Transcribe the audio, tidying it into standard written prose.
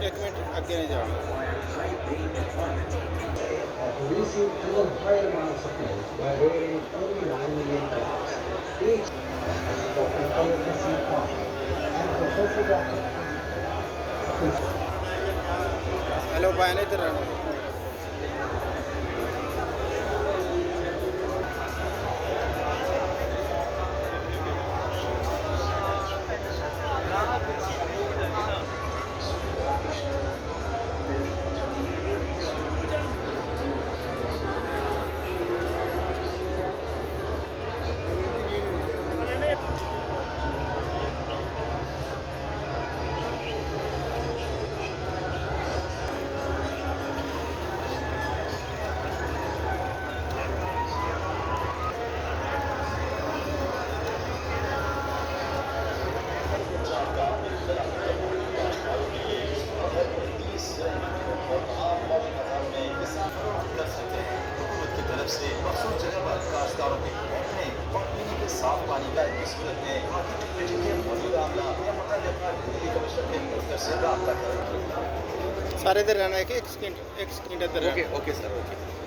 एक मिनट आगे नहीं जाओ। Receive even higher amounts of milk by weighing only 9 million grams. Each for intelligence coffee and Professor Dr. Hello भाई नहीं इधर रहना। से मखसूस जगह पर काश्तकारों के बैठने और पीने के साफ पानी का इस सूरत में मौजूद आमला या मुताबिक दिल्ली कमिश्नर के दफ्तर से रब्ता करें। सारे इधर रहना है कि एक सेकंड इधर रहना। Okay sir okay.